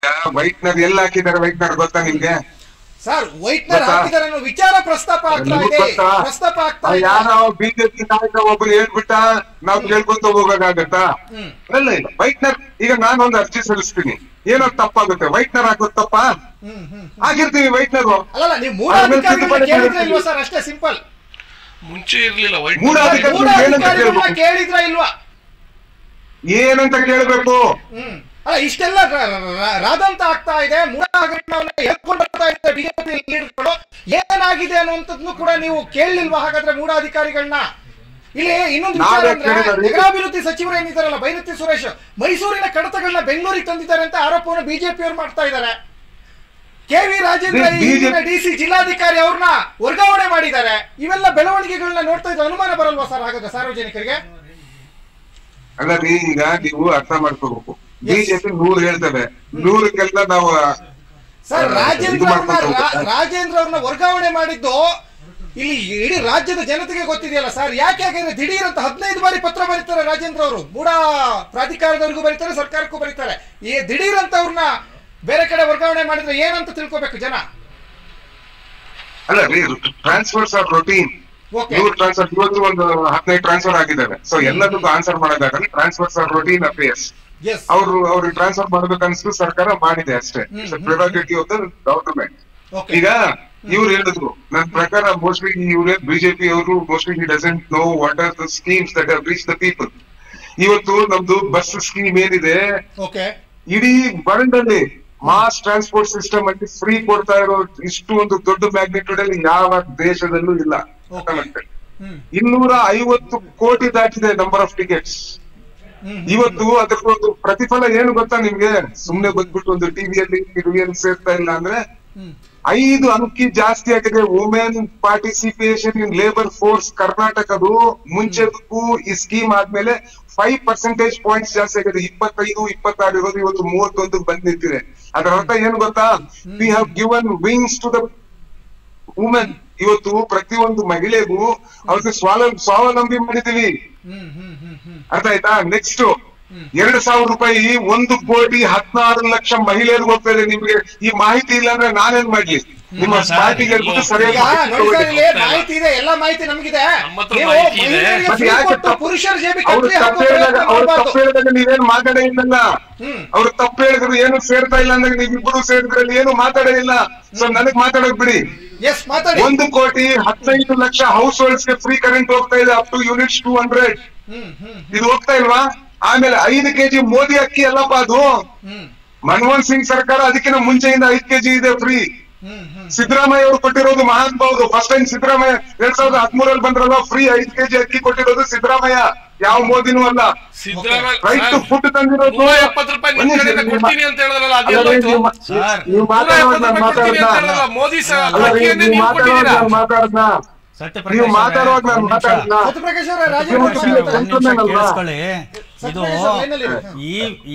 Whitener ಎಲ್ಲ ಹಾಕಿದ್ದಾರೆ whitener ಗೊತ್ತಾ ನಿಮ್ಗೆ? ಸರ್ ವೈಟ್ನರ್ ಹಾಕಿದ್ದಾರೆ ಅನ್ನೋ ವಿಚಾರ ಪ್ರಸ್ತಾಪ ಆಗ್ತಾ ಇದೆ. ಯಾರೋ ಬಿಜೆಪಿ ನಾಯಕ ಒಬ್ರು ಹೇಳ್ಬಿಟ್ಟ ನಾವು ಕೇಳ್ಕೊಂತ ಹೋಗೋದಾಗತ್ತಾ? ಇಲ್ಲ ಇಲ್ಲ, ವೈಟ್ನರ್ ಈಗ ನಾನೊಂದು ಅರ್ಜಿ ಸಲ್ಲಿಸ್ತೀನಿ, ಏನೋ ತಪ್ಪಾಗುತ್ತೆ, ವೈಟ್ನರ್ ಹಾಕೋದು ತಪ್ಪ ಆಗಿರ್ತೀವಿ. ವೈಟ್ನರ್ ಅಲ್ಲ, ನೀವು ಮೂಢಾಧಿಕಾರಿಗಳನ್ನ ಕೇಳಿದ್ರೆ ಇಲ್ವಾ ಸರ್? ಅಷ್ಟೇ ಸಿಂಪಲ್. ಮುಂಚೆ ಇರ್ಲಿಲ್ಲ ಮೂಢಾಧಿಕಾರಿಗಳನ್ನ ಕೇಳಿದ್ರ ಇಲ್ವಾ? ಏನಂತ ಕೇಳ್ಬೇಕು? ಅಲ್ಲ, ಇಷ್ಟೆಲ್ಲ ರಾದಂತ ಆಗ್ತಾ ಇದೆ, ಮೂಢಾಧಿಕಾರಿಗಳನ್ನ ಹೇಳ್ಕೊಂಡು ಬರ್ತಾ ಇದ್ದಾರೆ ಬಿಜೆಪಿ ಲೀಡರ್ಗಳು. ಏನಾಗಿದೆ ಅನ್ನುವಂಥದ್ನು ಕೂಡ ನೀವು ಕೇಳಲಿಲ್ವಾ ಹಾಗಾದ್ರೆ ಮೂಢಾಧಿಕಾರಿಗಳನ್ನ? ಇಲ್ಲಿ ಇನ್ನೊಂದು ವಿಚಾರ ಅಂದ್ರೆ, ನಗರಾಭಿವೃದ್ಧಿ ಸಚಿವರು ಏನಿದ್ದಾರಲ್ಲ ಬೈರತಿ ಸುರೇಶ್, ಮೈಸೂರಿನ ಕಡತಗಳನ್ನ ಬೆಂಗಳೂರಿಗೆ ತಂದಿದ್ದಾರೆ ಅಂತ ಆರೋಪವನ್ನು ಬಿಜೆಪಿಯವರು ಮಾಡ್ತಾ ಇದ್ದಾರೆ. ಕೆ.ವಿ. ರಾಜೇಂದ್ರ ಈಗಿನ ಡಿಸಿ ಜಿಲ್ಲಾಧಿಕಾರಿ ಅವ್ರನ್ನ ವರ್ಗಾವಣೆ ಮಾಡಿದ್ದಾರೆ. ಇವೆಲ್ಲ ಬೆಳವಣಿಗೆಗಳನ್ನ ನೋಡ್ತಾ ಇದ್ರೆ ಅನುಮಾನ ಬರಲ್ವಾ ಸರ್ ಹಾಗಾದ್ರೆ ಸಾರ್ವಜನಿಕರಿಗೆ? ಅಲ್ಲ ರೀ, ಈಗ ನೀವು ಅರ್ಥ ಮಾಡ್ಕೋಬೇಕು, ಬಿಜೆಪಿ 100 ಹೇಳ್ತೇವೆ, 100ಕ್ಕೆಲ್ಲ ನಾವು ಸರ್ ರಾಜೇಂದ್ರ ಅವ್ರನ್ನ ವರ್ಗಾವಣೆ ಮಾಡಿದ್ದು ಇಲ್ಲಿ ಇಡೀ ರಾಜ್ಯದ ಜನತೆಗೆ ಗೊತ್ತಿದೆಯಲ್ಲ ಸರ್. ಯಾಕೆಂದ್ರೆ ದಿಢೀರ್ ಅಂತ 15 ಬಾರಿ ಪತ್ರ ಬರೀತಾರೆ ರಾಜೇಂದ್ರ ಅವರು. ಮೂಢ ಪ್ರಾಧಿಕಾರದವರಿಗೂ ಬರೀತಾರೆ, ಸರ್ಕಾರಕ್ಕೂ ಬರೀತಾರೆ. ಈ ದಿಢೀರ್ ಅಂತ ಅವ್ರನ್ನ ಬೇರೆ ಕಡೆ ವರ್ಗಾವಣೆ ಮಾಡಿದ್ರೆ ಏನಂತ ತಿಳ್ಕೊಬೇಕು ಜನ? ಅಲ್ಲ ರೀ, ಟ್ರಾನ್ಸ್ಫರ್ಸ್ ಆರ್ ರೊಟೀನ್. ಟ್ರಾನ್ಸ್ಫರ್ ಇವತ್ತು ಒಂದು 15 ಟ್ರಾನ್ಸ್ಫರ್ ಆಗಿದ್ದಾವೆ. ಸೊ ಎಲ್ಲದಕ್ಕೂ ಆನ್ಸರ್ ಮಾಡೋದಾಗಲ್ಲ. Transfers are routine affairs. ಅವ್ರಿಗೆ ಟ್ರಾನ್ಸ್ಫರ್ ಮಾಡ್ಬೇಕು ಅನ್ಸ್ತು, ಸರ್ಕಾರ ಮಾಡಿದೆ ಅಷ್ಟೇ. Prerogative of the government. ಈಗ ಇವ್ರು ಹೇಳಿದ್ರು, ನನ್ನ ಪ್ರಕಾರ ಮೋಸ್ಟ್ಲಿ ಇವ್ರೆ ಬಿಜೆಪಿ ಅವರು mostly he doesn't know what are the schemes that have reach the people. ಇವತ್ತು ನಮ್ದು ಬಸ್ ಸ್ಕೀಮ್ ಏನಿದೆ, ಇಡೀ ವರ್ಲ್ಡ್ ಅಲ್ಲಿ ಮಾಸ್ ಟ್ರಾನ್ಸ್ಪೋರ್ಟ್ ಸಿಸ್ಟಮ್ ಅಲ್ಲಿ ಫ್ರೀ ಕೊಡ್ತಾ ಇರೋ ಇಷ್ಟು ಒಂದು ದೊಡ್ಡ ಮ್ಯಾಗ್ನಿಟ್ಯೂಡ್ ಅಲ್ಲಿ ಯಾವ ದೇಶದಲ್ಲೂ ಇಲ್ಲ. 250 ಕೋಟಿ ದಾಟಿದೆ ನಂಬರ್ ಆಫ್ ಟಿಕೆಟ್ಸ್. ಇವತ್ತು ಅದ್ರದ್ದು ಪ್ರತಿಫಲ ಏನು ಗೊತ್ತಾ ನಿಮ್ಗೆ? ಸುಮ್ನೆ ಬಂದ್ಬಿಟ್ಟು ಒಂದು ಟಿವಿಯಲ್ಲಿ ಸೇರ್ತಾ ಇಲ್ಲ ಅಂದ್ರೆ 5 ಅಂಕಿ ಜಾಸ್ತಿ ಆಗಿದೆ women participation in labour force ಕರ್ನಾಟಕದು. ಮುಂಚೆದಕ್ಕೂ ಈ ಸ್ಕೀಮ್ ಆದ್ಮೇಲೆ 5% ಪಾಯಿಂಟ್ಸ್ ಜಾಸ್ತಿ ಆಗಿದೆ. 25, 26 ಇರೋದು ಇವತ್ತು 31 ಬಂದ್ ನಿಂತಿದೆ. ಅದರ ಅರ್ಥ ಏನು ಗೊತ್ತಾ? We have given wings to the women. ಇವತ್ತು ಪ್ರತಿಯೊಂದು ಮಹಿಳೆಗೂ ಅವ್ರಿಗೆ ಸ್ವಾವಲಂಬಿ ಮಾಡಿದೀವಿ. ಅರ್ಥ ಆಯ್ತಾ? ನೆಕ್ಸ್ಟ್ 2,000 ರೂಪಾಯಿ 1,16,00,000 ಮಹಿಳೆಯರಿಗೆ ಹೋಗ್ತಾ ಇದೆ. ನಿಮ್ಗೆ ಈ ಮಾಹಿತಿ ಇಲ್ಲ ಅಂದ್ರೆ ನಾನೇನ್ ಮಾಡ್ಲಿ? ನಿಮ್ಮ ಪಾರ್ಟಿಗೆ ಸರಿಯಾಗಿ ಮಾಹಿತಿ ಇದೆ, ಎಲ್ಲ ಮಾಹಿತಿ ನಮಗಿದೆ. ನೀವೇನು ಮಾತಾಡೇ ಇಲ್ಲಲ್ಲ. ಅವ್ರು ತಪ್ಪು ಹೇಳಿದ್ರು ಏನು ಸೇರ್ತಾ ಇಲ್ಲ ಅಂದಾಗ ನೀವಿಬ್ರು ಸೇರಿದ್ರಲ್ಲಿ ಏನು ಮಾತಾಡೇ ಇಲ್ಲ. ಸೊ ನನಗ್ ಮಾತಾಡಕ್ ಬಿಡಿ. 1,15,00,000 ಹೌಸ್ ಹೋಲ್ಡ್ಸ್ ಗೆ ಫ್ರೀ ಕರೆಂಟ್ ಹೋಗ್ತಾ ಇದೆ, ಅಪ್ ಟು ಯೂನಿಟ್ಸ್ 200. ಇದು ಹೋಗ್ತಾ ಇಲ್ವಾ? ಆಮೇಲೆ 5 kg ಮೋದಿ ಅಕ್ಕಿ ಅಲ್ಲಪ್ಪ ಅದು. ಮನಮೋಹನ್ ಸಿಂಗ್ ಸರ್ಕಾರ ಅದಕ್ಕಿಂತ ಮುಂಚೆಯಿಂದ 5 kg ಇದೆ ಫ್ರೀ. ಸಿದ್ದರಾಮಯ್ಯ ಅವರು ಕೊಟ್ಟಿರೋದು ಮಹಾನ್ ಭಾವರು. ಫಸ್ಟ್ ಟೈಮ್ ಸಿದ್ದರಾಮಯ್ಯ 2013 ಬಂದ್ರಲ್ಲ, ಫ್ರೀ 5 kg ಅಕ್ಕಿ ಕೊಟ್ಟಿರೋದು ಸಿದ್ದರಾಮಯ್ಯ, ಯಾವ ಮೋದಿನೂ ಅಲ್ಲ. ರೈಟ್ ಟು ಫುಡ್ ತಂದಿರೋದು. ನೀವು ಮಾತಾಡುವಾಗ ನಾನು ಮಾತಾಡ್ತಾ